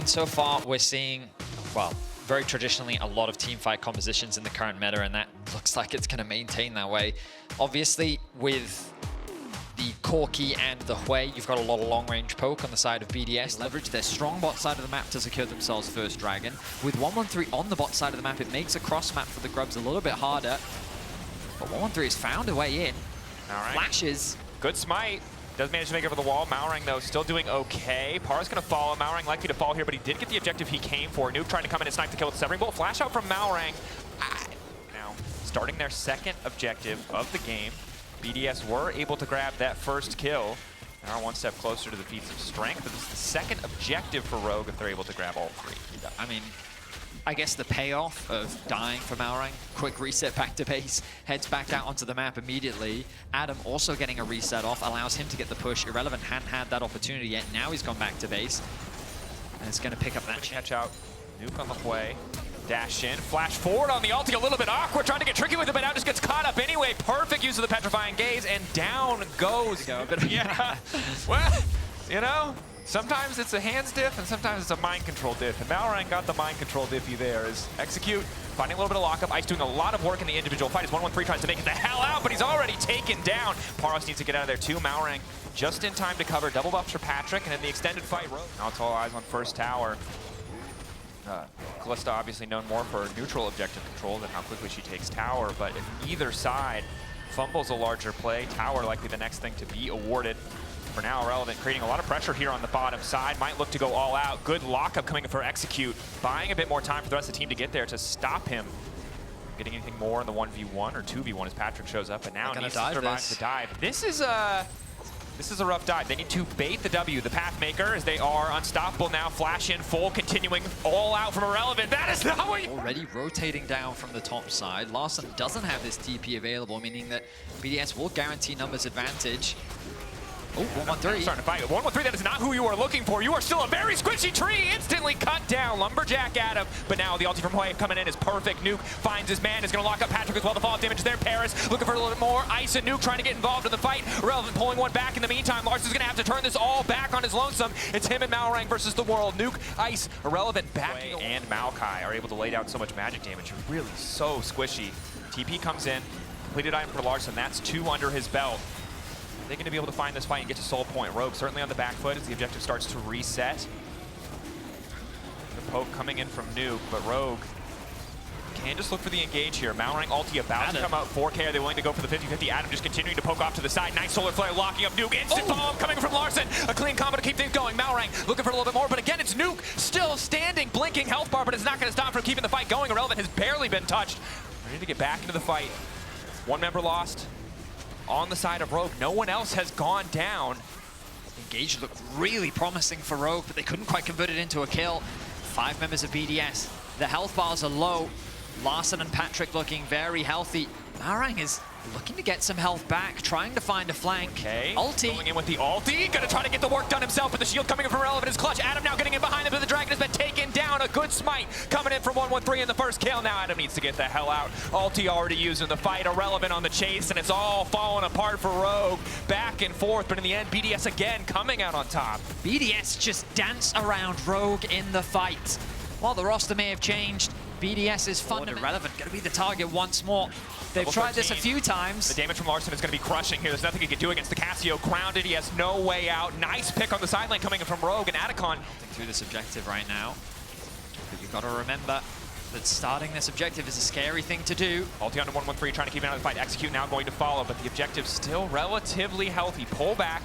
mean, so far we're seeing, well, very traditionally a lot of teamfight compositions in the current meta, and that looks like it's going to maintain that way. Obviously, with the Corki and the Hui, you've got a lot of long-range poke on the side of BDS. Leverage their strong bot side of the map to secure themselves first dragon. With 113 on the bot side of the map, it makes a cross map for the Grubs a little bit harder. But 113 has found a way in. All right. Flashes. Good smite. Does manage to make it over the wall. Maorang, though, still doing okay. Para's going to follow. Maorang likely to fall here, but he did get the objective he came for. Nuke trying to come in and snipe the kill with Severing Bolt. Flash out from Maorang. Now, starting their second objective of the game. BDS were able to grab that first kill. They are one step closer to the feats of strength, but this is the second objective for Rogue if they're able to grab all three. I mean, I guess the payoff of dying for Maorang, quick reset back to base, heads back out onto the map immediately. Adam also getting a reset off, allows him to get the push. Irrelevant hadn't had that opportunity yet. Now he's gone back to base. And it's going to pick up that catch out. Nuke on the way. Dash in, flash forward on the ulti, a little bit awkward, trying to get tricky with it, but now just gets caught up anyway. Perfect use of the Petrifying Gaze, and down goes. Yeah, well, you know, sometimes it's a hands diff, and sometimes it's a mind control diff, and Maorang got the mind control diffy there. Is Execute, finding a little bit of lockup. Ice doing a lot of work in the individual fight. As 113 tries to make it the hell out, but he's already taken down. Paros needs to get out of there too. Maorang just in time to cover. Double buffs for Patrick, and in the extended fight, Rogue. Now it's all eyes on first tower. Kalista obviously known more for neutral objective control than how quickly she takes tower, but if either side fumbles a larger play, tower likely the next thing to be awarded. For now, Irrelevant creating a lot of pressure here on the bottom side, might look to go all out. Good lockup coming for Execute, buying a bit more time for the rest of the team to get there to stop him getting anything more in the 1v1 or 2v1 as Patrick shows up, and now needs to survive the dive. This is a rough dive. They need to bait the W, the Pathmaker, as they are unstoppable now. Flash in full, continuing all out from Irrelevant. That is not what you... Already rotating down from the top side. Larson doesn't have this TP available, meaning that BDS will guarantee numbers advantage. Oh, 113. Starting to fight. 113, that is not who you are looking for. You are still a very squishy tree. Instantly cut down. Lumberjack Adam. But now the ulti from Hui coming in is perfect. Nuke finds his man. Is going to lock up Patrick as well. The fallout damage is there. Paris looking for a little bit more. Ice and Nuke trying to get involved in the fight. Irrelevant pulling one back in the meantime. Larson's going to have to turn this all back on his lonesome. It's him and Maorang versus the world. Nuke, Ice, Irrelevant back. And Maokai are able to lay down so much magic damage. You're really so squishy. TP comes in. Completed item for Larson. That's 2 under his belt. They're going to be able to find this fight and get to soul point. Rogue certainly on the back foot as the objective starts to reset. The poke coming in from Nuke, but Rogue can just look for the engage here. Maorang ulti about to come out. 4K, are they willing to go for the 50-50? Adam just continuing to poke off to the side. Nice solar flare locking up Nuke. Instant follow-up coming from Larson. A clean combo to keep things going. Maorang looking for a little bit more, but again, it's Nuke still standing, blinking health bar, but it's not going to stop from keeping the fight going. Irrelevant has barely been touched. Ready to get back into the fight. One member lost. On the side of Rogue, no one else has gone down. Engage looked really promising for Rogue, but they couldn't quite convert it into a kill. 5 members of BDS. The health bars are low. Larson and Patrick looking very healthy. Maorang is looking to get some health back, trying to find a flank. Okay, ulti. Going in with the ulti, gonna try to get the work done himself, but the shield coming in from Irrelevant is clutch. Adam now getting in behind him, but the dragon has been taken down. A good smite coming in from 113 in the first kill. Now Adam needs to get the hell out. Ulti already used in the fight, Irrelevant on the chase, and it's all falling apart for Rogue. Back and forth, but in the end, BDS again coming out on top. BDS just dance around Rogue in the fight. While the roster may have changed, BDS is fundamentally Irrelevant, gonna be the target once more. They've tried this a few times. The damage from Larson is going to be crushing here. There's nothing he can do against the Casio. Grounded, he has no way out. Nice pick on the sideline coming in from Rogue, and Atacon through this objective right now. But you've got to remember that starting this objective is a scary thing to do. Ulti onto 113, trying to keep him out of the fight. Execute now going to follow, but the objective's still relatively healthy. Pull back.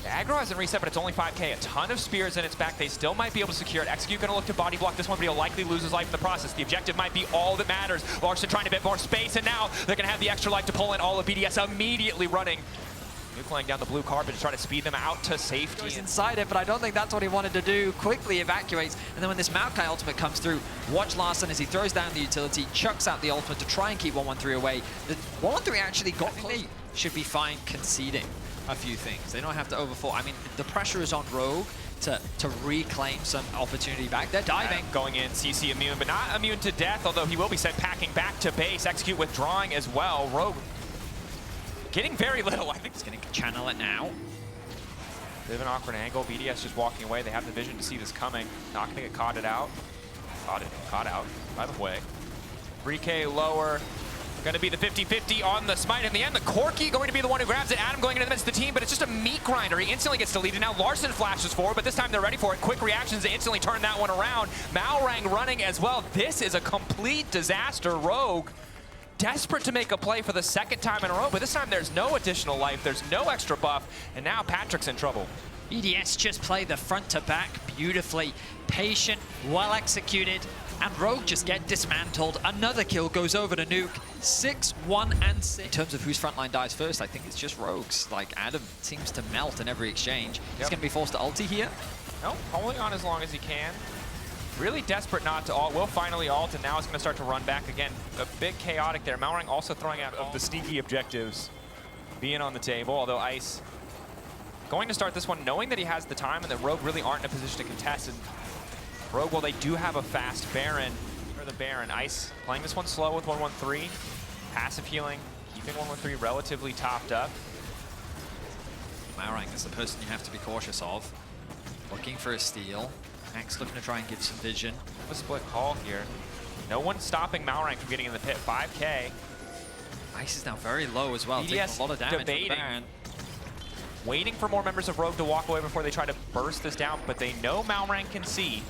The aggro hasn't reset, but it's only 5K. A ton of spears in its back. They still might be able to secure it. Execute going to look to body block this one, but he'll likely lose his life in the process. The objective might be all that matters. Larson trying to get more space, and now they're going to have the extra life to pull in. All of BDS immediately running. Nuke laying down the blue carpet to try to speed them out to safety. He's inside it, but I don't think that's what he wanted to do. Quickly evacuates, and then when this Maokai ultimate comes through, watch Larson as he throws down the utility, chucks out the ultimate to try and keep 113 away. The 113 actually got close. They should be fine conceding a few things. They don't have to overfall. I mean, the pressure is on Rogue to reclaim some opportunity back. They're diving. Going in, CC immune, but not immune to death, although he will be sent packing back to base. Execute withdrawing as well. Rogue getting very little. I think he's going to channel it now. Bit of an awkward angle. BDS just walking away. They have the vision to see this coming. Not going to get caught out. Caught out, by the way. 3K lower. Going to be the 50-50 on the smite. In the end, the Corki going to be the one who grabs it. Adam going into the midst of the team, but it's just a meat grinder. He instantly gets deleted. Now Larson flashes forward, but this time they're ready for it. Quick reactions to instantly turn that one around. Malrang running as well. This is a complete disaster. Rogue desperate to make a play for the second time in a row, but this time there's no additional life. There's no extra buff, and now Patrick's in trouble. BDS just play the front to back beautifully. Patient, well executed, and Rogue just get dismantled. Another kill goes over to Nuke. 6, 1, and 6. In terms of whose frontline dies first, I think it's just Rogue's. Like, Adam seems to melt in every exchange. He's going to be forced to ulti here. No, holding on as long as he can. Really desperate not to ult. Will finally ult, and now it's going to start to run back again. A bit chaotic there. Malrang also throwing out of the sneaky objectives being on the table, although Ice going to start this one knowing that he has the time and that Rogue really aren't in a position to contest. And Rogue, well, they do have a fast Baron, or the Baron. Ice playing this one slow with 113. Passive healing, keeping 113 relatively topped up. Malrang is the person you have to be cautious of. Looking for a steal. Max looking to try and give some vision. A split call here. No one stopping Malrang from getting in the pit. 5K. Ice is now very low as well, taking a lot of damage. Debating. Waiting for more members of Rogue to walk away before they try to burst this down, but they know Malrang can see.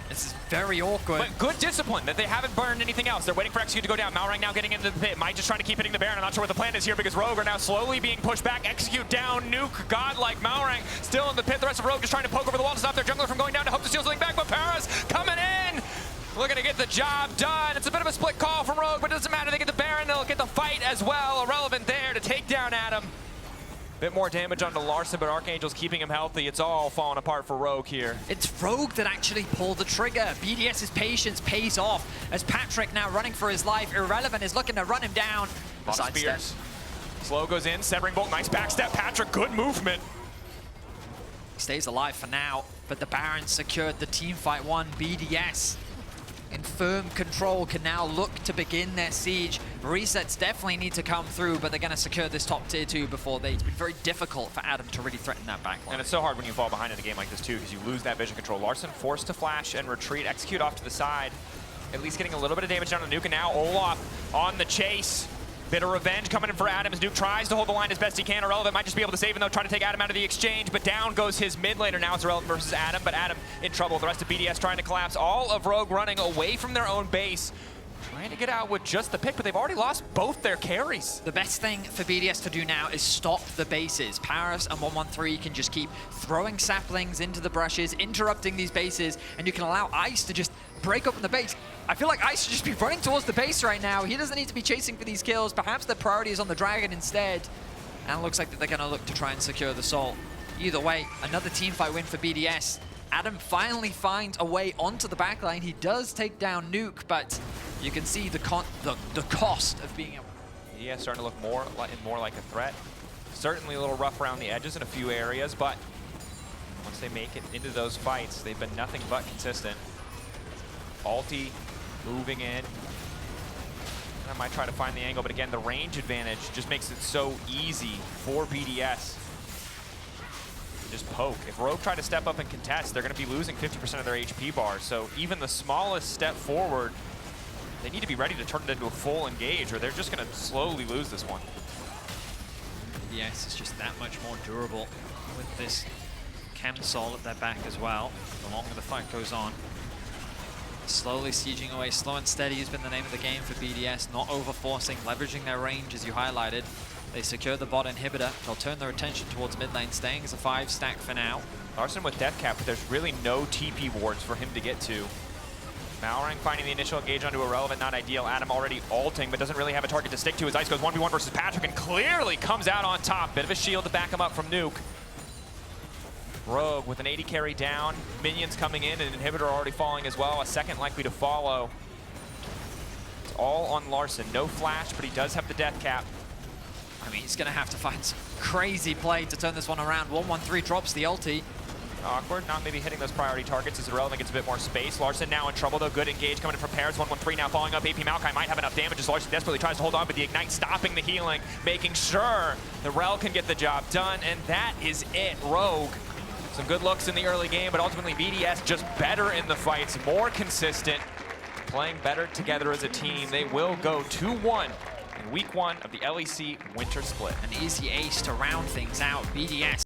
This is very awkward. But good discipline that they haven't burned anything else. They're waiting for Execute to go down. Malrang now getting into the pit. Might just trying to keep hitting the Baron. I'm not sure what the plan is here because Rogue are now slowly being pushed back. Execute down. Nuke, godlike Malrang still in the pit. The rest of Rogue just trying to poke over the wall to stop their jungler from going down to hope to steal something back. But Paris coming in. Looking to get the job done. It's a bit of a split call from Rogue, but it doesn't matter. They get the Baron. They'll get the fight as well. Irrelevant there to take down Adam. Bit more damage onto Larson, but Archangel's keeping him healthy. It's all falling apart for Rogue here. It's Rogue that actually pulled the trigger. BDS's patience pays off as Patrick now running for his life. Irrelevant is looking to run him down. Lot of spears. Slow goes in, severing bolt, nice backstep. Patrick, good movement. He stays alive for now, but the Baron secured the teamfight one. BDS in firm control can now look to begin their siege. Resets definitely need to come through, but they're going to secure this top tier 2 before they. It's been very difficult for Adam to really threaten that backline. And it's so hard when you fall behind in a game like this too, because you lose that vision control. Larson forced to flash and retreat, Execute off to the side. At least getting a little bit of damage down to Nuke, and now Olaf on the chase. Bit of revenge coming in for Adam as Nuke tries to hold the line as best he can. Irrelevant might just be able to save him though, trying to take Adam out of the exchange, but down goes his mid laner. Now it's Irrelevant versus Adam, but Adam in trouble. The rest of BDS trying to collapse. All of Rogue running away from their own base. Trying to get out with just the pick, but they've already lost both their carries. The best thing for BDS to do now is stop the bases. Paris and 113 can just keep throwing saplings into the brushes, interrupting these bases, and you can allow Ice to just break open the base. I feel like Ice should just be running towards the base right now. He doesn't need to be chasing for these kills. Perhaps the priority is on the Dragon instead. And it looks like that they're going to look to try and secure the Soul. Either way, another teamfight win for BDS. Adam finally finds a way onto the backline. He does take down Nuke, but you can see the cost of being able. Yeah, starting to look more like a threat. Certainly a little rough around the edges in a few areas, but once they make it into those fights, they've been nothing but consistent. Alti moving in. I might try to find the angle, but again, the range advantage just makes it so easy for BDS. Just poke. If Rogue try to step up and contest, they're going to be losing 50% of their HP bar. So even the smallest step forward, they need to be ready to turn it into a full engage, or they're just going to slowly lose this one. BDS is just that much more durable with this Chem Soul at their back as well. The longer the fight goes on. Slowly sieging away, slow and steady has been the name of the game for BDS. Not over-forcing, leveraging their range as you highlighted. They secure the bot inhibitor. They'll turn their attention towards mid lane, staying as a 5-stack for now. Larson with death cap, but there's really no TP wards for him to get to. Malrang finding the initial engage onto Irrelevant, not ideal. Adam already ulting, but doesn't really have a target to stick to as Ice goes 1v1 versus Patrick and clearly comes out on top. Bit of a shield to back him up from Nuke. Rogue with an 80 carry down. Minions coming in, and an inhibitor already falling as well. A second likely to follow. It's all on Larson. No flash, but he does have the death cap. I mean, he's going to have to find some crazy play to turn this one around. 113 drops the ulti. Awkward, not maybe hitting those priority targets as Irrelevant gets a bit more space. Larson now in trouble though, good engage coming in from Paris. 1-1-3 now following up. AP Maokai might have enough damage as Larson desperately tries to hold on, but the Ignite stopping the healing, making sure the Rel can get the job done, and that is it. Rogue, some good looks in the early game, but ultimately BDS just better in the fights, more consistent, playing better together as a team. They will go 2-1 in week 1 of the LEC Winter Split. An easy ace to round things out. BDS